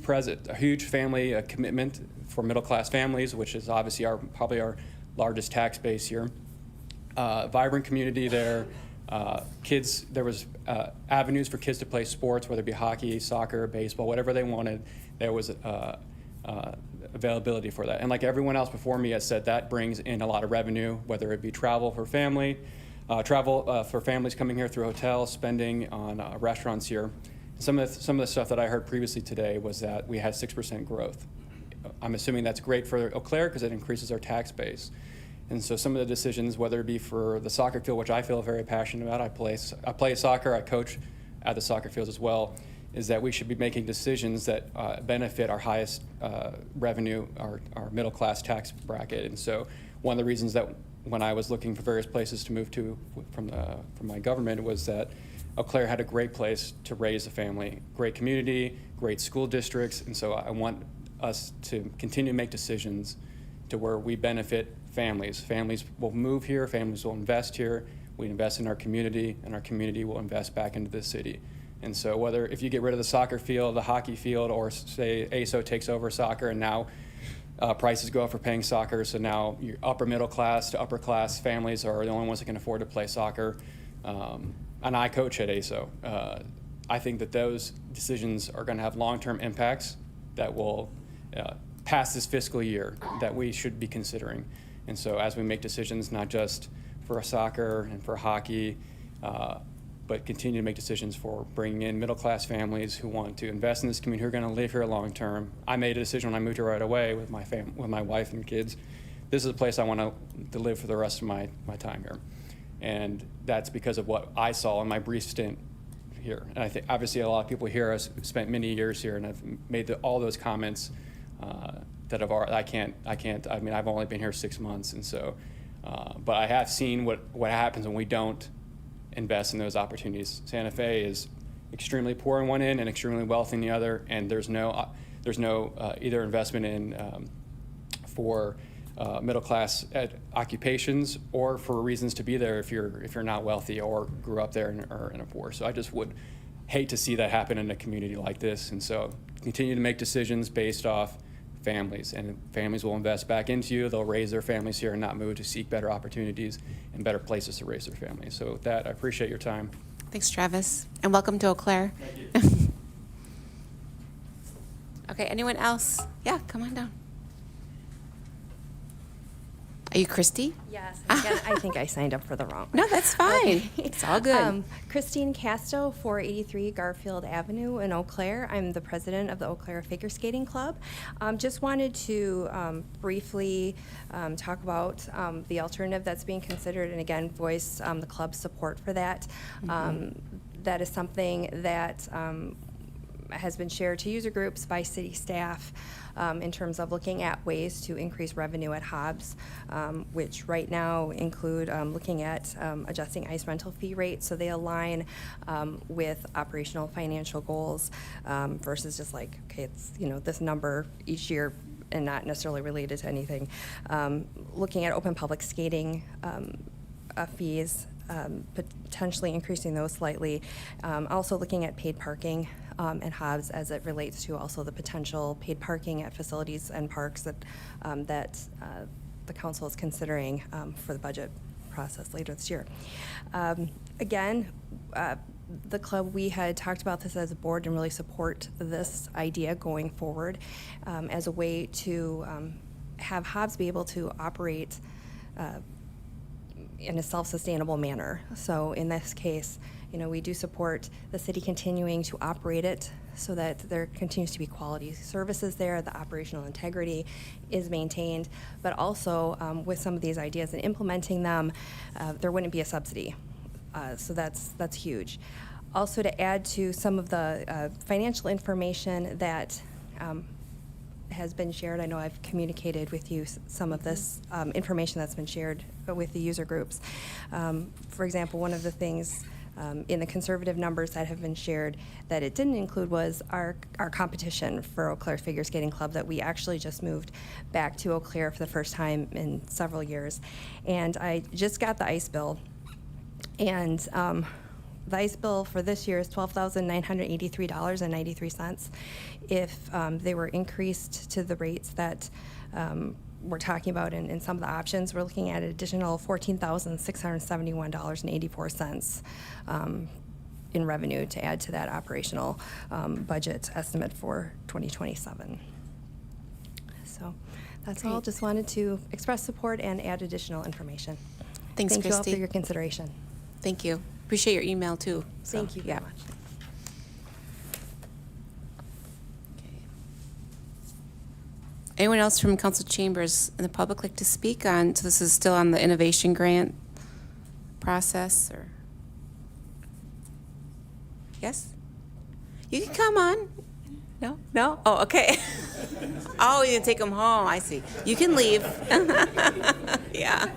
family commitment for middle class families, which is obviously probably our largest tax base here. Vibrant community there. Kids, there was avenues for kids to play sports, whether it be hockey, soccer, baseball, whatever they wanted. There was availability for that. And like everyone else before me has said, that brings in a lot of revenue, whether it be travel for families coming here through hotels, spending on restaurants here. Some of the stuff that I heard previously today was that we had 6% growth. I'm assuming that's great for Eau Claire because it increases our tax base. And so some of the decisions, whether it be for the soccer field, which I feel very passionate about, I play soccer, I coach at the soccer fields as well, is that we should be making decisions that benefit our highest revenue, our middle class tax bracket. And so one of the reasons that when I was looking for various places to move to from my government was that Eau Claire had a great place to raise a family, great community, great school districts, and so I want us to continue to make decisions to where we benefit families. Families will move here, families will invest here, we invest in our community, and our community will invest back into the city. And so if you get rid of the soccer field, the hockey field, or say ASO takes over soccer and now prices go up for paying soccer, so now your upper middle class to upper class families are the only ones that can afford to play soccer. And I coach at ASO. I think that those decisions are going to have long-term impacts that will pass this fiscal year that we should be considering. And so as we make decisions, not just for soccer and for hockey, but continue to make decisions for bringing in middle-class families who want to invest in this community, who are going to live here long-term. I made a decision when I moved here right away with my wife and kids. This is a place I want to live for the rest of my time here. And that's because of what I saw in my brief stint here. And I think obviously a lot of people here have spent many years here and have made all those comments that I've only been here 6 months. And so, but I have seen what happens when we don't invest in those opportunities. Santa Fe is extremely poor in one end and extremely wealthy in the other, and there's no either investment in for middle class occupations or for reasons to be there if you're not wealthy or grew up there or in a poor. So I just would hate to see that happen in a community like this. And so continue to make decisions based off families, and families will invest back into you. They'll raise their families here and not move to seek better opportunities and better places to raise their families. So with that, I appreciate your time. Thanks, Travis, and welcome to Eau Claire. Thank you. Okay, anyone else? Yeah, come on down. Are you Christy? Yes, again, I think I signed up for the wrong one. No, that's fine. Okay. It's all good. Christine Casto, 483 Garfield Avenue in Eau Claire. I'm the president of the Eau Claire Figure Skating Club. Just wanted to briefly talk about the alternative that's being considered, and again, voice the club's support for that. That is something that has been shared to user groups by city staff in terms of looking at ways to increase revenue at Hobbs, which right now include looking at adjusting ice rental fee rates so they align with operational financial goals versus just like, okay, it's this number each year and not necessarily related to anything. Looking at open public skating fees, potentially increasing those slightly. Also looking at paid parking at Hobbs as it relates to also the potential paid parking at facilities and parks that the council is considering for the budget process later this year. Again, the club, we had talked about this as a board and really support this idea going forward as a way to have Hobbs be able to operate in a self-sustainable manner. So in this case, we do support the city continuing to operate it so that there continues to be quality services there, the operational integrity is maintained, but also with some of these ideas and implementing them, there wouldn't be a subsidy. So that's huge. Also, to add to some of the financial information that has been shared, I know I've communicated with you some of this information that's been shared with the user groups. For example, one of the things in the conservative numbers that have been shared that it didn't include was our competition for Eau Claire Figure Skating Club that we actually just moved back to Eau Claire for the first time in several years. And I just got the ice bill, and the ice bill for this year is $12,983.93. If they were increased to the rates that we're talking about in some of the options, we're looking at an additional $14,671.84 in revenue to add to that operational budget estimate for 2027. So that's all. Great. Just wanted to express support and add additional information. Thanks, Thank you all Christy. for your consideration. Thank you. Appreciate your email too. So, Thank you very yeah. much. Okay. Anyone else from council chambers in the public like to speak on, so this is still on the innovation grant process, or? Yes? You can come on. No? No? Oh, okay. Oh, you can take them home, I see. You can leave. Yeah.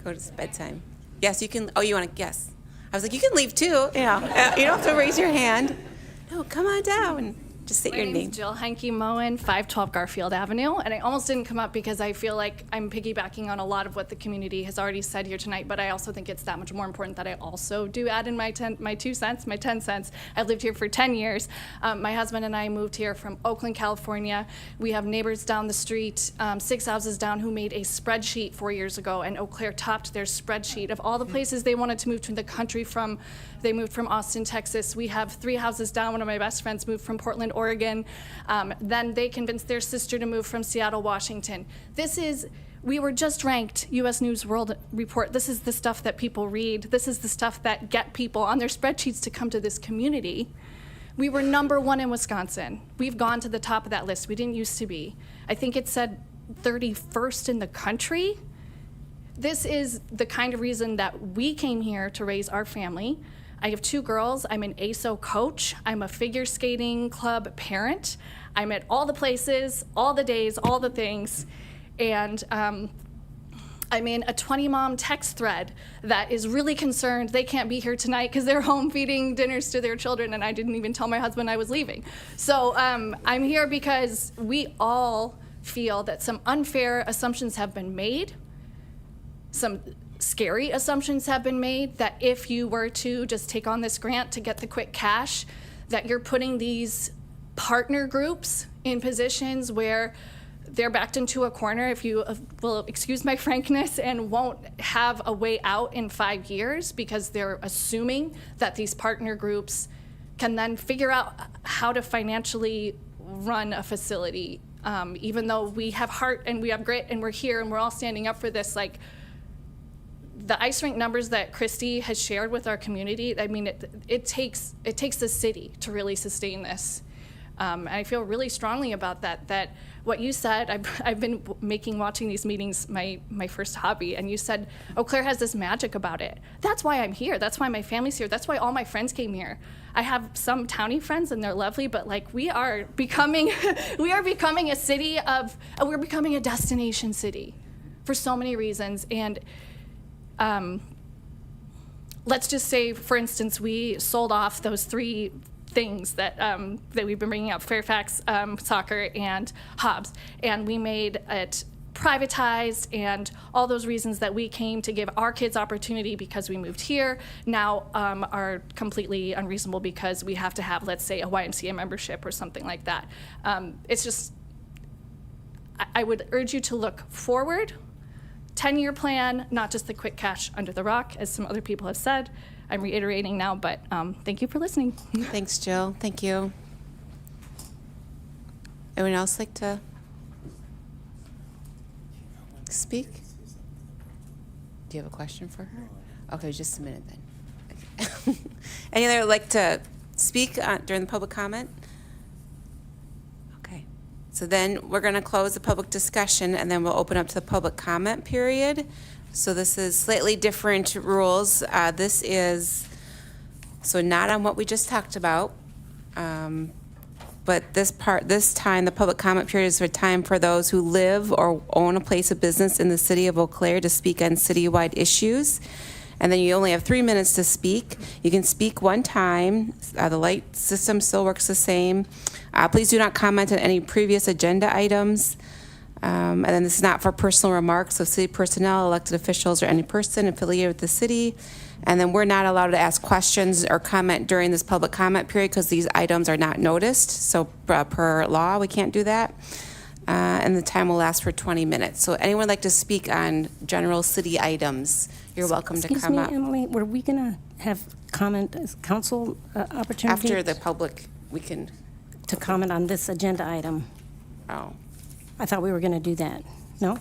Go to bedtime. Yes, you can. Oh, you want to guess? I was like, you can leave too. Yeah. You don't have to raise your hand. No, come on down. Just say My your name's name. Jill Henke Moen, 512 Garfield Avenue, and I almost didn't come up because I feel like I'm piggybacking on a lot of what the community has already said here tonight, but I also think it's that much more important that I also do add in my 10 cents. I've lived here for 10 years. My husband and I moved here from Oakland, California. We have neighbors down the street, 6 houses down, who made a spreadsheet 4 years ago, and Eau Claire topped their spreadsheet of all the places they wanted to move to the country from. They moved from Austin, Texas. We have 3 houses down. One of my best friends moved from Portland, Oregon. Then they convinced their sister to move from Seattle, Washington. We were just ranked U.S. News World Report. This is the stuff that people read. This is the stuff that get people on their spreadsheets to come to this community. We were #1 in Wisconsin. We've gone to the top of that list. We didn't used to be. I think it said 31st in the country. This is the kind of reason that we came here to raise our family. I have 2 girls. I'm an ASO coach. I'm a figure skating club parent. I'm at all the places, all the days, all the things. And I'm in a 20-mom text thread that is really concerned they can't be here tonight because they're home feeding dinners to their children, and I didn't even tell my husband I was leaving. So I'm here because we all feel that some unfair assumptions have been made, some scary assumptions have been made, that if you were to just take on this grant to get the quick cash, that you're putting these partner groups in positions where they're backed into a corner, if you will excuse my frankness, and won't have a way out in 5 years because they're assuming that these partner groups can then figure out how to financially run a facility. Even though we have heart and we have grit and we're here and we're all standing up for this, like, the ice rink numbers that Christy has shared with our community, I mean, it takes the city to really sustain this. And I feel really strongly about that what you said, I've been watching these meetings my first hobby, and you said, Eau Claire has this magic about it. That's why I'm here. That's why my family's here. That's why all my friends came here. I have some townie friends, and they're lovely, but like we are becoming a city we're becoming a destination city for so many reasons. And let's just say, for instance, we sold off those 3 things that we've been bringing up, Fairfax Soccer and Hobbs, and we made it privatized, and all those reasons that we came to give our kids opportunity because we moved here now are completely unreasonable because we have to have, let's say, a YMCA membership or something like that. It's just, I would urge you to look forward, 10-year plan, not just the quick cash under the rock, as some other people have said. I'm reiterating now, but thank you for listening. Thanks, Jill. Thank you. Anyone else like to speak? Do you have a question for her? Okay, just a minute then. Okay. Any other like to speak during the public comment? Okay. So then we're going to close the public discussion, and then we'll open up to the public comment period. So this is slightly different rules. This is, so not on what we just talked about. But this time, the public comment period is for time for those who live or own a place of business in the city of Eau Claire to speak on citywide issues. And then you only have 3 minutes to speak. You can speak one time. The light system still works the same. Please do not comment on any previous agenda items. And then this is not for personal remarks of city personnel, elected officials, or any person affiliated with the city. And then we're not allowed to ask questions or comment during this public comment period because these items are not noticed. So per law, we can't do that. And the time will last for 20 minutes. So anyone like to speak on general city items, you're welcome to come up. Excuse me, Emily, were we going to have comment as council opportunity? After the public, we can. To comment on this agenda item? Oh. I thought we were going to do that. No?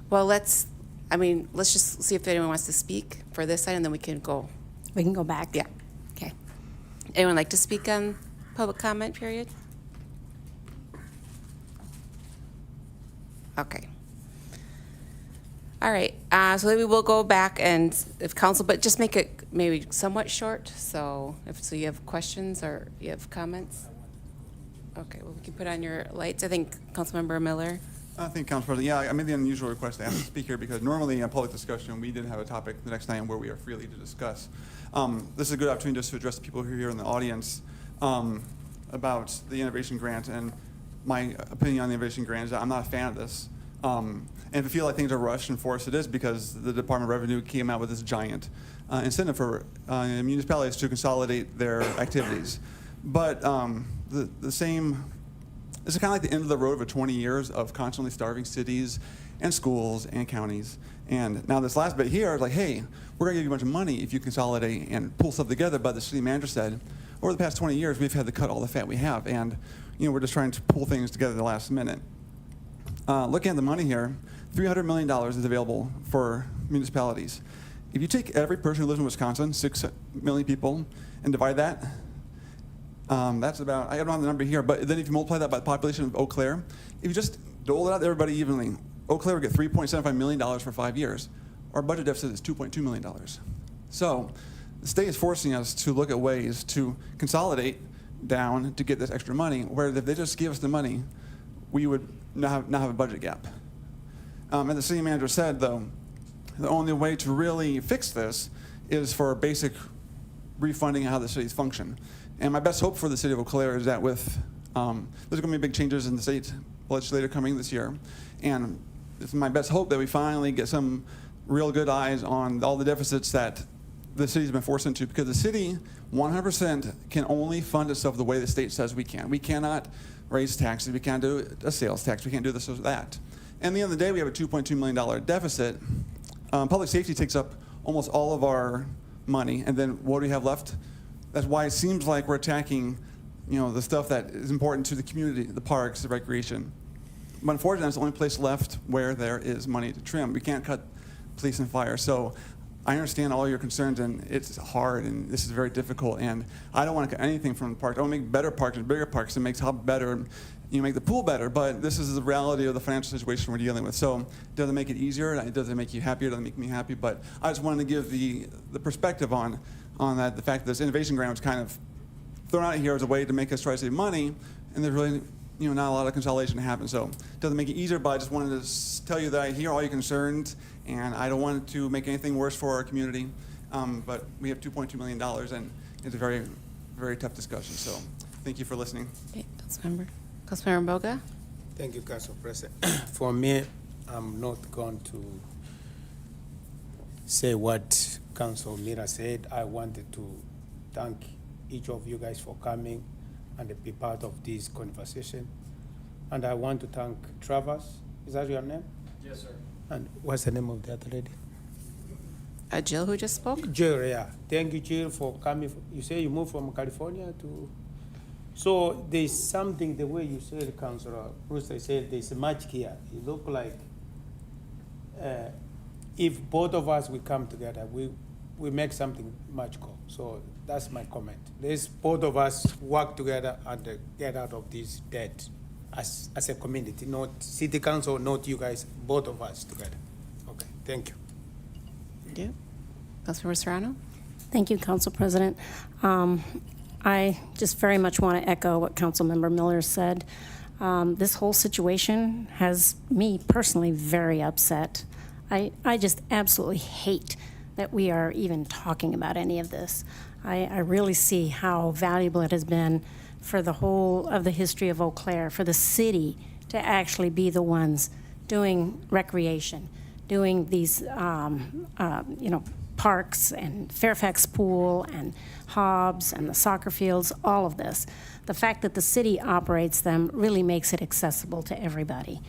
Well, let's just see if anyone wants to speak for this item, then we can go. We can go back? Yeah. Okay. Anyone like to speak on public comment period? Okay. All right, so maybe we'll go back and if council, but just make it maybe somewhat short. So you have questions or you have comments? Okay, well, we can put on your lights. I think Councilmember Miller. I think, Council President, yeah, I made the unusual request to ask to speak here because normally in public discussion, we did have a topic the next night where we are freely to discuss. This is a good opportunity just to address the people who are here in the audience about the innovation grant. And my opinion on the innovation grant is that I'm not a fan of this. And if I feel like things are rushed and forced, it is because the Department of Revenue came out with this giant incentive for municipalities to consolidate their activities. But the same, this is kind of like the end of the road of 20 years of constantly starving cities and schools and counties. And now this last bit here is like, hey, we're gonna give you a bunch of money if you consolidate and pull stuff together. But the city manager said, over the past 20 years, we've had to cut all the fat we have. And we're just trying to pull things together at the last minute. Looking at the money here, $300 million is available for municipalities. If you take every person who lives in Wisconsin, 6 million people, and divide that, that's about, I don't have the number here, but then if you multiply that by the population of Eau Claire, if you just dole it out to everybody evenly, Eau Claire would get $3.75 million for 5 years. Our budget deficit is $2.2 million. So the state is forcing us to look at ways to consolidate down to get this extra money, where if they just give us the money, we would not have a budget gap. And the city manager said, though, the only way to really fix this is for basic refunding how the cities function. And my best hope for the city of Eau Claire is that with, there's gonna be big changes in the state legislature coming this year. And it's my best hope that we finally get some real good eyes on all the deficits that the city's been forced into, because the city 100% can only fund itself the way the state says we can. We cannot raise taxes, we can't do a sales tax, we can't do this or that. And at the end of the day, we have a $2.2 million deficit. Public safety takes up almost all of our money, and then what do we have left? That's why it seems like we're attacking, the stuff that is important to the community, the parks, the recreation. But unfortunately, that's the only place left where there is money to trim. We can't cut police and fire. So I understand all your concerns, and it's hard, and this is very difficult, and I don't want to cut anything from the park. I want to make better parks and bigger parks. It makes Hub better, make the pool better, but this is the reality of the financial situation we're dealing with. So it doesn't make it easier, it doesn't make you happier, it doesn't make me happy, but I just wanted to give the perspective on that, the fact that this innovation grant was kind of thrown out here as a way to make us try to save money, and there's really not a lot of consolidation to happen. So it doesn't make it easier, but I just wanted to tell you that I hear all your concerns, and I don't want to make anything worse for our community. But we have $2.2 million, and it's a very, very tough discussion. So thank you for listening. Okay, Councilmember Boga. Thank you, Council President. For me, I'm not going to say what Council Mira said. I wanted to thank each of you guys for coming and be part of this conversation. And I want to thank Travers. Is that your name? Yes, sir. And what's the name of the other lady? Jill, who just spoke? Jill, yeah. Thank you, Jill, for coming. You say you moved from California to... So there's something, the way you said, Councilor Brewster said, there's a magic here. It look like if both of us, we come together, we make something magical. So That's my comment. Let's both of us work together and get out of this debt as a community, not city council, not you guys, both of us together. Okay, thank you. Thank you. Councilmember Serrano? Thank you, Council President. I just very much want to echo what Councilmember Miller said. This whole situation has me personally very upset. I just absolutely hate that we are even talking about any of this. I really see how valuable it has been for the whole of the history of Eau Claire, for the city to actually be the ones doing recreation, doing these, parks and Fairfax Pool and Hobbs and the soccer fields, all of this. The fact that the city operates them really makes it accessible to everybody.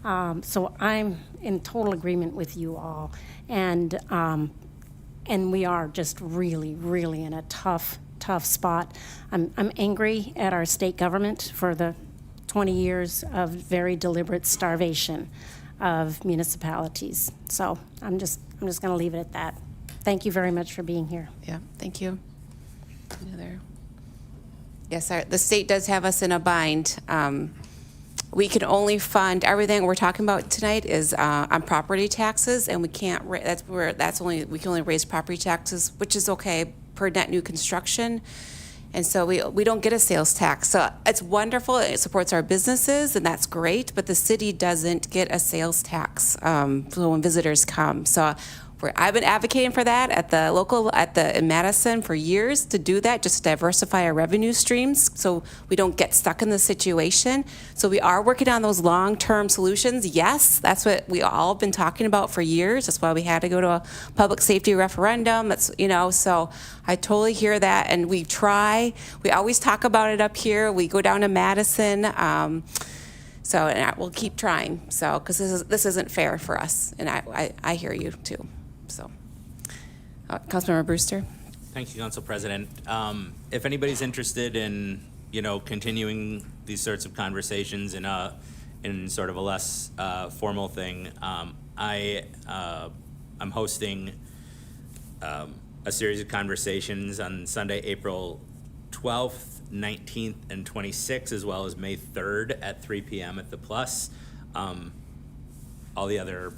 So I'm in total agreement with you all. And we are just really, really in a tough spot. I'm angry at our state government for the 20 years of very deliberate starvation of municipalities. So I'm just going to leave it at that. Thank you very much for being here. Yeah, thank you. Any other? Yes, the state does have us in a bind. We can only fund, everything we're talking about tonight is on property taxes, and we can't, we can only raise property taxes, which is okay per net new construction. And so we don't get a sales tax. So it's wonderful, it supports our businesses, and that's great, but the city doesn't get a sales tax so when visitors come. So I've been advocating for that in Madison for years, to do that, just to diversify our revenue streams so we don't get stuck in this situation. So we are working on those long-term solutions. Yes, that's what we all have been talking about for years. That's why we had to go to a public safety referendum. So I totally hear that, and we always talk about it up here. We go down to Madison. And we'll keep trying. So, because this isn't fair for us, and I hear you too. So, Councilmember Brewster. Thank you, Council President. If anybody's interested in, continuing these sorts of conversations in sort of a less formal thing, I'm hosting a series of conversations on Sunday, April 12th, 19th, and 26th, as well as May 3rd at 3 p.m. at the Plus. All the other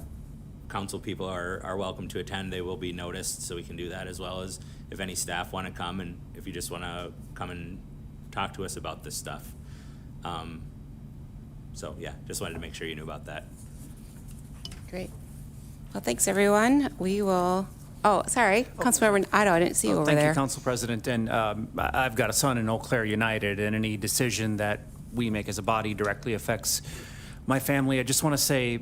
council people are welcome to attend. They will be noticed, so we can do that, as well as if any staff want to come, and if you just want to come and talk to us about this stuff. So yeah, just wanted to make sure you knew about that. Great. Well, thanks everyone. We will. Oh, sorry, Councilmember Otto, I didn't see you over there. Thank you, Council President. And I've got a son in Eau Claire United, and any decision that we make as a body directly affects my family. I just want to say,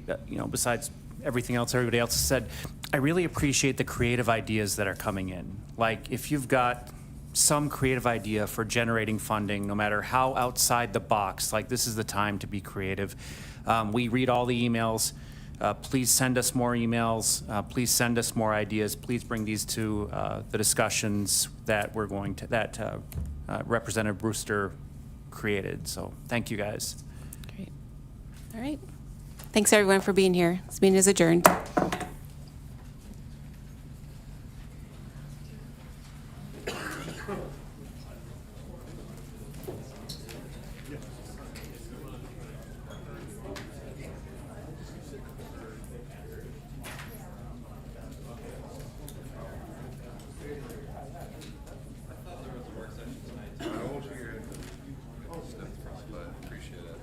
besides everything else everybody else has said, I really appreciate the creative ideas that are coming in. Like, if you've got some creative idea for generating funding, no matter how outside the box, like, this is the time to be creative. We read all the emails. Please send us more emails. Please send us more ideas. Please bring these to the discussions that Representative Brewster created. So thank you, guys. Great. All right. Thanks everyone for being here. This meeting is adjourned.